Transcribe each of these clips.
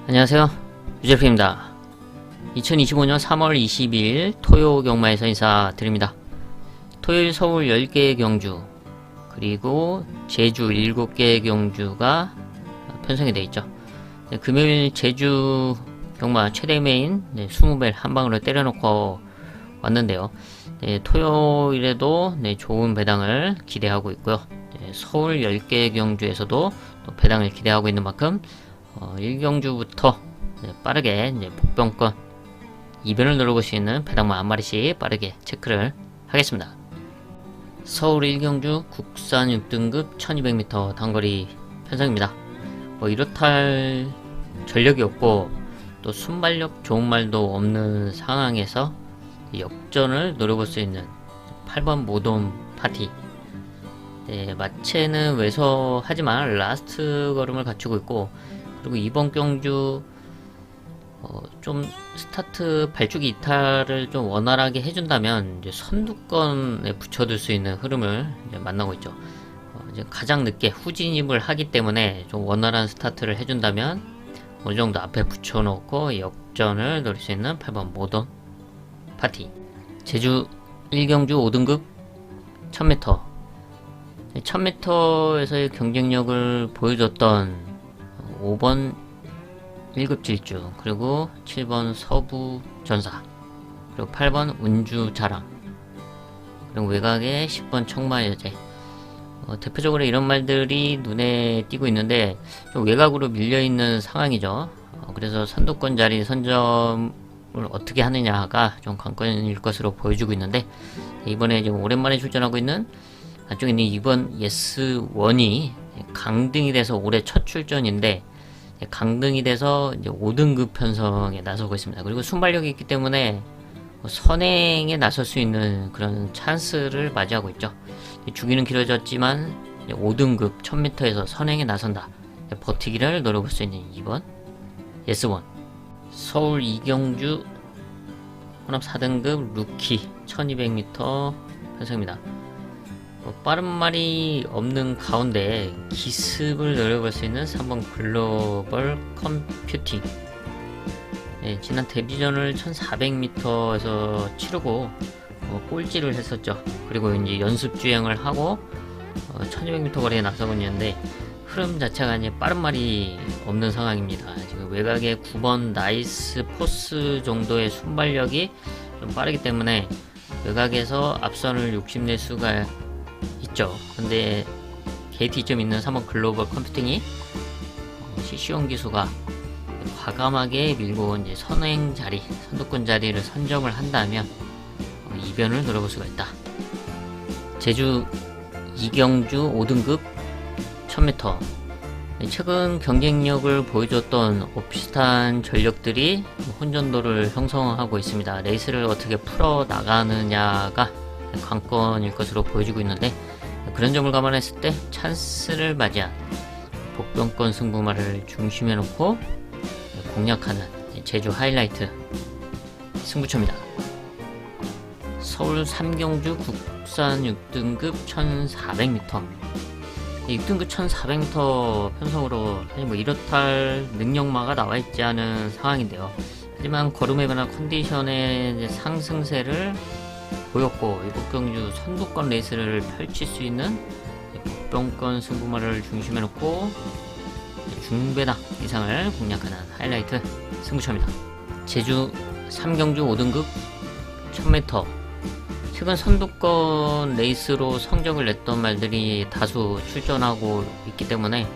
안녕하세요, 유재프입니다. 2025년 3월 22일 토요 경마에서 인사드립니다. 토요일 서울 10개의 경주, 그리고 제주 7개의 경주가 편성이 되어 있죠. 금요일 제주 경마 최대 메인 20벨 한방으로 때려놓고 왔는데요. 토요일에도 좋은 배당을 기대하고 있고요. 서울 10개의 경주에서도 또 배당을 기대하고 있는 만큼 1경주부터 빠르게 복병권 2변을 누르고 수 있는 배당만 한 마리씩 빠르게 체크를 하겠습니다. 서울 1경주 국산 6등급 1200m 단거리 편성입니다. 이렇다 전력이 없고 또 순발력 좋은 말도 없는 상황에서 역전을 노려볼 수 있는 8번 모돔 파티. 마체는 왜소하지만 라스트 걸음을 갖추고 있고, 그리고 이번 경주 좀 스타트 발주기 이탈을 좀 원활하게 해준다면 이제 선두권에 붙여둘 수 있는 흐름을 이제 만나고 있죠. 이제 가장 늦게 후진입을 하기 때문에 좀 원활한 스타트를 해준다면 어느 정도 앞에 붙여놓고 역전을 노릴 수 있는 8번 모던 파티. 제주 1경주 5등급 1000m 1000m에서의 경쟁력을 보여줬던 5번 1급 질주, 그리고 7번 서부 전사, 그리고 8번 운주 자랑, 그리고 외곽에 10번 청마 여제. 대표적으로 이런 말들이 눈에 띄고 있는데 좀 외곽으로 밀려있는 상황이죠. 그래서 선두권 자리 선점을 어떻게 하느냐가 좀 관건일 것으로 보여주고 있는데, 이번에 지금 오랜만에 출전하고 있는 안쪽에 있는 이번 예스1이 강등이 돼서 올해 첫 출전인데, 강등이 돼서 이제 5등급 편성에 나서고 있습니다. 그리고 순발력이 있기 때문에 선행에 나설 수 있는 그런 찬스를 맞이하고 있죠. 주기는 길어졌지만 5등급 1000m에서 선행에 나선다, 버티기를 노려볼 수 있는 2번 예스1. 서울 2경주 혼합 4등급 루키 1200m 편성입니다. 빠른 말이 없는 가운데 기습을 노려볼 수 있는 3번 글로벌 컴퓨팅. 지난 데뷔전을 1400m에서 치르고 꼴찌를 했었죠. 그리고 이제 연습 주행을 하고 1200m 거리에 나서고 있는데, 흐름 자체가 이제 빠른 말이 없는 상황입니다. 지금 외곽에 9번 나이스 포스 정도의 순발력이 좀 빠르기 때문에 외곽에서 앞선을 욕심낼 수가 있죠. 근데 게이트 좀 있는 3번 글로벌 컴퓨팅이 시시온 기수가 과감하게 밀고 이제 선행 자리, 선두권 자리를 선점을 한다면 이변을 노려볼 수가 있다. 제주 2경주 5등급 1000m. 최근 경쟁력을 보여줬던 비슷한 전력들이 혼전도를 형성하고 있습니다. 레이스를 어떻게 풀어 나가느냐가 관건일 것으로 보여지고 있는데, 그런 점을 감안했을 때 찬스를 맞이한 복병권 승부마를 중심에 놓고 공략하는 제주 하이라이트 승부처입니다. 서울 3경주 국산 6등급 1400m 6등급 1400m 편성으로 사실 이렇다 능력마가 나와있지 않은 상황인데요. 하지만 걸음에 관한 컨디션의 상승세를 보였고, 이번 경주 선두권 레이스를 펼칠 수 있는 복병권 승부마를 중심에 놓고 중배당 이상을 공략하는 하이라이트 승부처입니다. 제주 3경주 5등급 1000m. 최근 선두권 레이스로 성적을 냈던 말들이 다수 출전하고 있기 때문에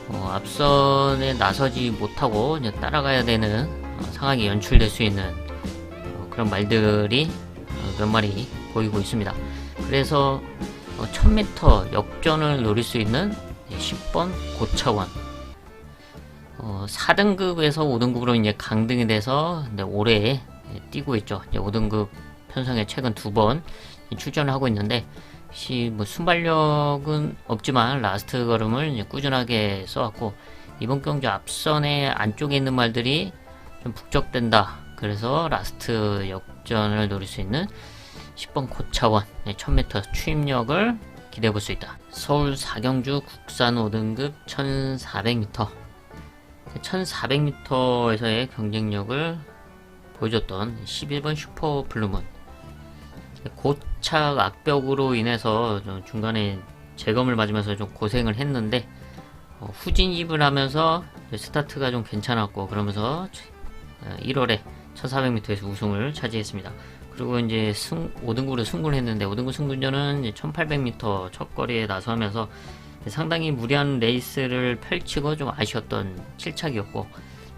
앞선에 나서지 못하고 따라가야 되는 상황이 연출될 수 있는 그런 말들이 몇 마리 보이고 있습니다. 그래서 1000m 역전을 노릴 수 있는 10번 고차원, 4등급에서 5등급으로 이제 강등이 돼서 올해 뛰고 있죠. 이제 5등급 편성에 최근 2번 출전을 하고 있는데, 순발력은 없지만 라스트 걸음을 이제 꾸준하게 써왔고, 이번 경주 앞선의 안쪽에 있는 말들이 좀 북적된다. 그래서 라스트 역전을 노릴 수 있는 10번 고차원 1000m 추임력을 기대해볼 수 있다. 서울 4경주 국산 5등급 1400m 1400m에서의 경쟁력을 보여줬던 11번 슈퍼 블루문. 고착 악벽으로 인해서 좀 중간에 재검을 맞으면서 좀 고생을 했는데 후진입을 하면서 스타트가 좀 괜찮았고, 그러면서 1월에 1400m에서 우승을 차지했습니다. 그리고 이제 5등급으로 승부를 했는데, 5등급 승분전은 1800m 첫 거리에 나서면서 상당히 무리한 레이스를 펼치고 좀 아쉬웠던 7착이었고,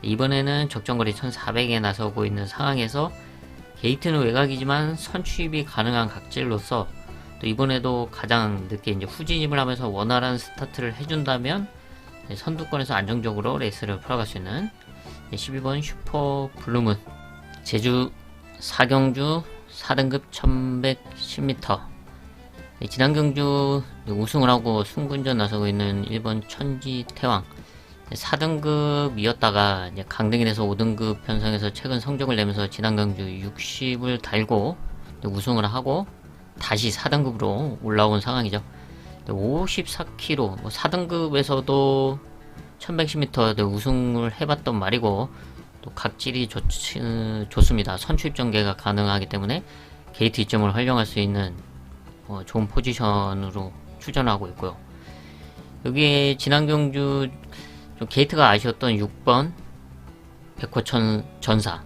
이번에는 적정거리 1400에 나서고 있는 상황에서 게이트는 외곽이지만 선취입이 가능한 각질로서 또 이번에도 가장 늦게 이제 후진입을 하면서 원활한 스타트를 해준다면 선두권에서 안정적으로 레이스를 풀어갈 수 있는 12번 슈퍼 블루문. 제주 4경주 4등급 1110m. 지난 경주 우승을 하고 승분전 나서고 있는 1번 천지태왕. 4등급이었다가 이제 강등이 돼서 5등급 편성에서 최근 성적을 내면서 지난 경주 60을 달고 우승을 하고 다시 4등급으로 올라온 상황이죠. 54km, 4등급에서도 1110m 우승을 해봤던 말이고, 또 각질이 좋습니다. 선취입 전개가 가능하기 때문에 게이트 이점을 활용할 수 있는 좋은 포지션으로 출전하고 있고요. 여기에 지난 경주 좀 게이트가 아쉬웠던 6번 백호천 전사.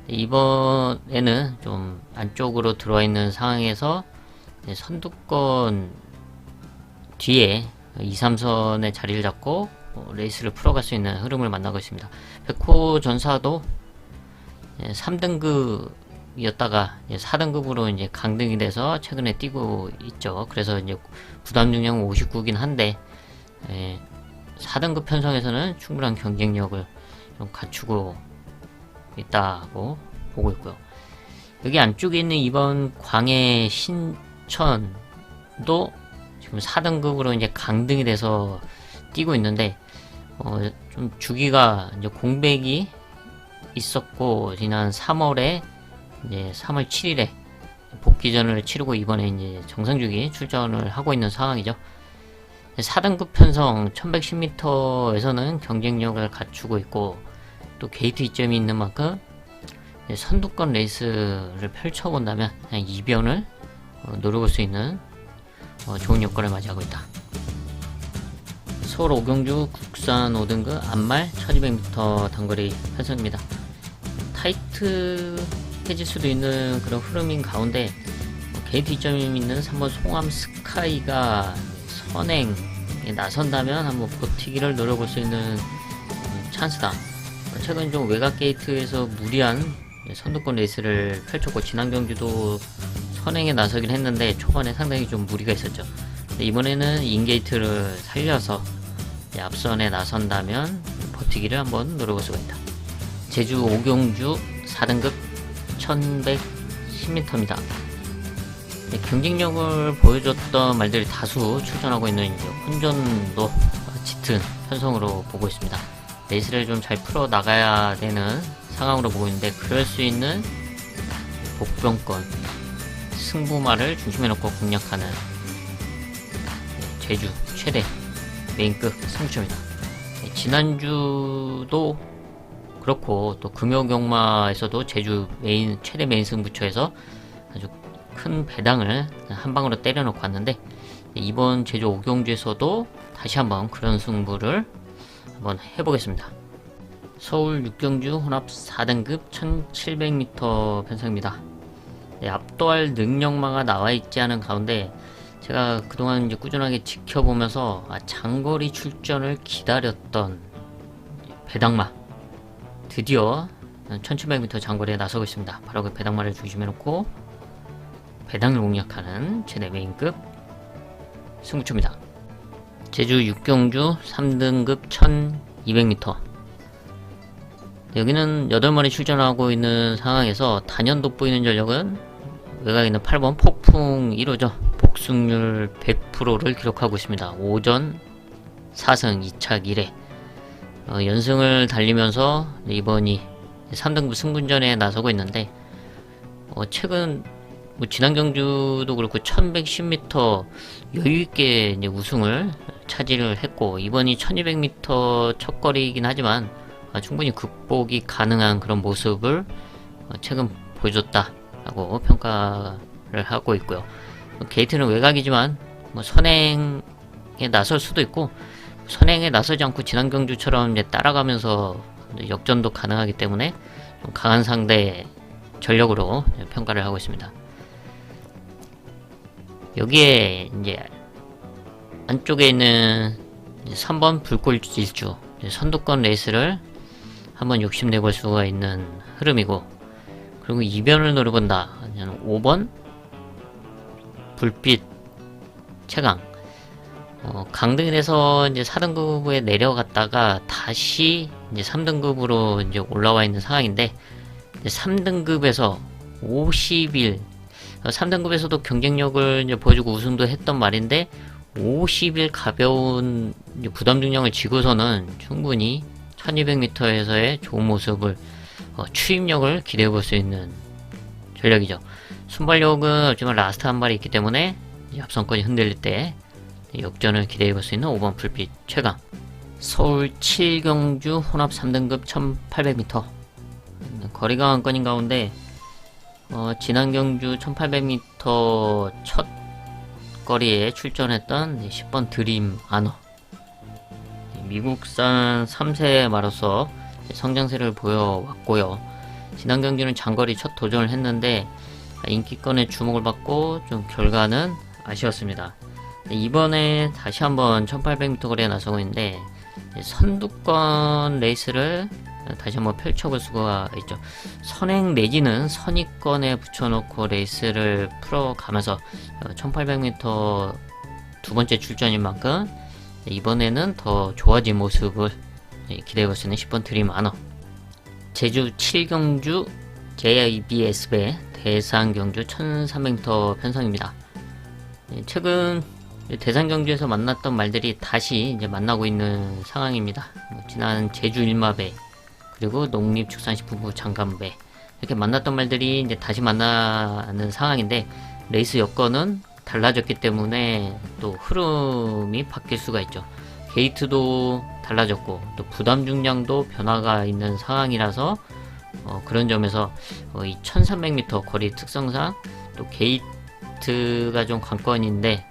이번에는 좀 안쪽으로 들어와 있는 상황에서 선두권 뒤에 2, 3선의 자리를 잡고 레이스를 풀어갈 수 있는 흐름을 만나고 있습니다. 백호 전사도 3등급이었다가 4등급으로 이제 강등이 돼서 최근에 뛰고 있죠. 그래서 이제 부담 중량은 59긴 한데 4등급 편성에서는 충분한 경쟁력을 좀 갖추고 있다고 보고 있고요. 여기 안쪽에 있는 이번 광해 신천도 지금 4등급으로 이제 강등이 돼서 뛰고 있는데 좀 주기가 이제 공백이 있었고, 지난 3월에 이제 3월 7일에 복귀전을 치르고 이번에 이제 정상주기 출전을 하고 있는 상황이죠. 4등급 편성 1110m에서는 경쟁력을 갖추고 있고, 또 게이트 이점이 있는 만큼 선두권 레이스를 펼쳐본다면 이변을 노려볼 수 있는 좋은 여건을 맞이하고 있다. 서울 오경주 국산 5등급 안말 1200m 단거리 편성입니다. 타이트해질 수도 있는 그런 흐름인 가운데 게이트 이점이 있는 3번 송암 스카이가 선행에 나선다면 한번 버티기를 노려볼 수 있는 찬스다. 최근 좀 외곽 게이트에서 무리한 선두권 레이스를 펼쳤고, 지난 경주도 선행에 나서긴 했는데 초반에 상당히 좀 무리가 있었죠. 이번에는 인게이트를 살려서 앞선에 나선다면 버티기를 한번 노려볼 수가 있다. 제주 오경주 4등급 1110m입니다. 경쟁력을 보여줬던 말들이 다수 출전하고 있는 이제 혼전도 짙은 편성으로 보고 있습니다. 레이스를 좀 잘 풀어 나가야 되는 상황으로 보고 있는데, 그럴 수 있는 복병권 승부마를 중심에 놓고 공략하는 제주 최대 메인급 승부처입니다. 지난주도 그렇고 또 금요경마에서도 제주 최대 메인 승부처에서 아주 큰 배당을 한 방으로 때려놓고 왔는데, 이번 제주 오경주에서도 다시 한번 그런 승부를 한번 해보겠습니다. 서울 6경주 혼합 4등급 1700m 편성입니다. 압도할 능력마가 나와있지 않은 가운데 제가 그동안 이제 꾸준하게 지켜보면서 장거리 출전을 기다렸던 배당마, 드디어 1700m 장거리에 나서고 있습니다. 바로 그 배당마를 중심에 놓고 배당을 공략하는 최대 메인급 승부처입니다. 제주 6경주 3등급 1200m. 여기는 8마리 출전하고 있는 상황에서 단연 돋보이는 전력은 외곽에 있는 8번 폭풍 1호죠. 복승률 100%를 기록하고 있습니다. 5전 4승 2착 1회. 연승을 달리면서 이번이 3등급 승분전에 나서고 있는데, 최근 뭐 지난 경주도 그렇고 1110m 여유있게 이제 우승을 차지를 했고, 이번이 1200m 첫 거리이긴 하지만 충분히 극복이 가능한 그런 모습을 최근 보여줬다라고 평가를 하고 있고요. 게이트는 외곽이지만 뭐 선행에 나설 수도 있고, 선행에 나서지 않고 지난 경주처럼 이제 따라가면서 역전도 가능하기 때문에 좀 강한 상대 전력으로 평가를 하고 있습니다. 여기에 이제 안쪽에 있는 3번 불꽃일주 선두권 레이스를 한번 욕심내볼 수가 있는 흐름이고, 그리고 이변을 노려본다 5번 불빛 최강, 강등이 돼서 이제 4등급에 내려갔다가 다시 이제 3등급으로 이제 올라와 있는 상황인데, 3등급에서 50일, 3등급에서도 경쟁력을 이제 보여주고 우승도 했던 말인데, 50일 가벼운 부담 중량을 지고서는 충분히 1200m에서의 좋은 모습을, 추임력을 기대해 볼 수 있는 전력이죠. 순발력은 없지만 라스트 한 발이 있기 때문에 앞선권이 흔들릴 때 역전을 기대해 볼 수 있는 5번 불빛 최강. 서울 7경주 혼합 3등급 1800m. 거리가 관건인 가운데 지난 경주 1800m 첫 거리에 출전했던 10번 드림 아너, 미국산 3세 마로서 성장세를 보여왔고요. 지난 경주는 장거리 첫 도전을 했는데 인기권에 주목을 받고 좀 결과는 아쉬웠습니다. 이번에 다시 한번 1800m 거리에 나서고 있는데 선두권 레이스를 다시 한번 펼쳐볼 수가 있죠. 선행 내지는 선위권에 붙여놓고 레이스를 풀어가면서 1800m 두 번째 출전인 만큼 이번에는 더 좋아진 모습을 기대해볼 수 있는 10번 드림 아너. 제주 7경주 JIBS배 대상경주 1300m 편성입니다. 최근 대상경주에서 만났던 말들이 다시 이제 만나고 있는 상황입니다. 지난 제주 일마배 그리고 농립축산식품부 장관배 이렇게 만났던 말들이 이제 다시 만나는 상황인데, 레이스 여건은 달라졌기 때문에 또 흐름이 바뀔 수가 있죠. 게이트도 달라졌고 또 부담 중량도 변화가 있는 상황이라서 그런 점에서 이 1300m 거리 특성상 또 게이트가 좀 관건인데,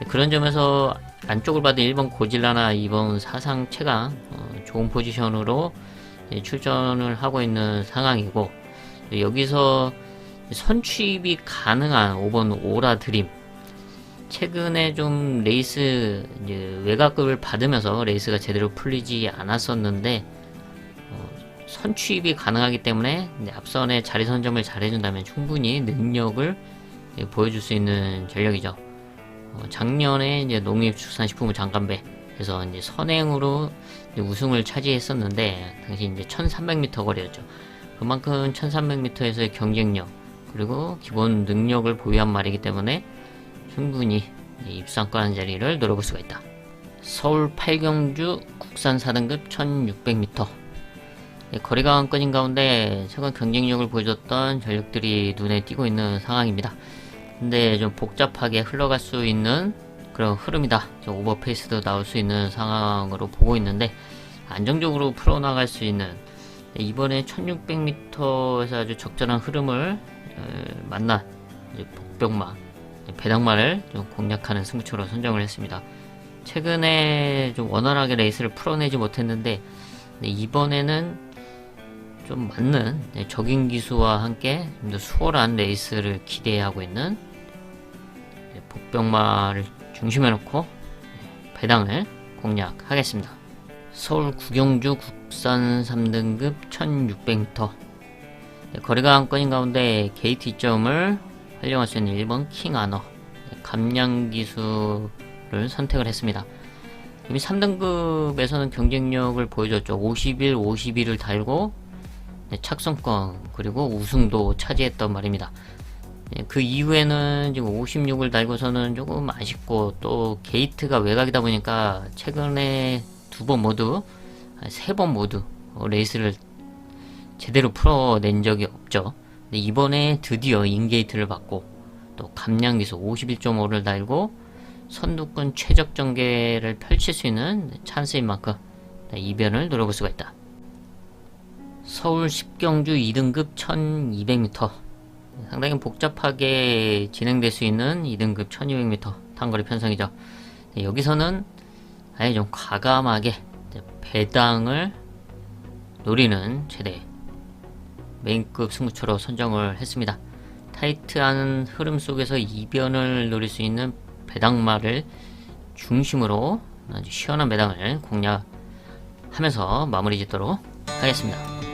그런 점에서 안쪽을 봐도 1번 고질라나 2번 사상 최강 좋은 포지션으로 출전을 하고 있는 상황이고, 여기서 선취입이 가능한 5번 오라 드림, 최근에 좀 레이스 이제 외곽급을 받으면서 레이스가 제대로 풀리지 않았었는데 선취입이 가능하기 때문에 앞선에 자리 선점을 잘 해준다면 충분히 능력을 보여줄 수 있는 전력이죠. 작년에 이제 농립축산식품부 장관배에서 이제 선행으로 이제 우승을 차지했었는데 당시 이제 1300m 거리였죠. 그만큼 1300m에서의 경쟁력 그리고 기본 능력을 보유한 말이기 때문에 충분히 입상권 자리를 노려볼 수가 있다. 서울 8경주 국산 4등급 1600m. 거리가 관건인 가운데 최근 경쟁력을 보여줬던 전력들이 눈에 띄고 있는 상황입니다. 근데 좀 복잡하게 흘러갈 수 있는 그런 흐름이다. 좀 오버페이스도 나올 수 있는 상황으로 보고 있는데, 안정적으로 풀어나갈 수 있는 이번에 1600m에서 아주 적절한 흐름을 만난 복병마 배당마를 좀 공략하는 승부처로 선정을 했습니다. 최근에 좀 원활하게 레이스를 풀어내지 못했는데 이번에는 좀 맞는 적인 기수와 함께 좀 더 수월한 레이스를 기대하고 있는 복병마를 중심에 놓고 배당을 공략하겠습니다. 서울 구경주 국산 3등급 1600m. 거리가 관건인 가운데 게이트 2점을 활용할 수 있는 1번 킹 아너 감량 기술을 선택을 했습니다. 이미 3등급에서는 경쟁력을 보여줬죠. 51, 51을 달고 착승권 그리고 우승도 차지했던 말입니다. 그 이후에는 지금 56을 달고서는 조금 아쉽고, 또 게이트가 외곽이다 보니까 최근에 2번 모두 3번 모두 레이스를 제대로 풀어낸 적이 없죠. 근데 이번에 드디어 인게이트를 받고 또 감량기수 51.5를 달고 선두권 최적 전개를 펼칠 수 있는 찬스인 만큼 이변을 노려볼 수가 있다. 서울 10경주 2등급 1200m, 상당히 복잡하게 진행될 수 있는 2등급 1200m 단거리 편성이죠. 여기서는 아예 좀 과감하게 배당을 노리는 최대 메인급 승부처로 선정을 했습니다. 타이트한 흐름 속에서 이변을 노릴 수 있는 배당마를 중심으로 아주 시원한 배당을 공략하면서 마무리 짓도록 하겠습니다.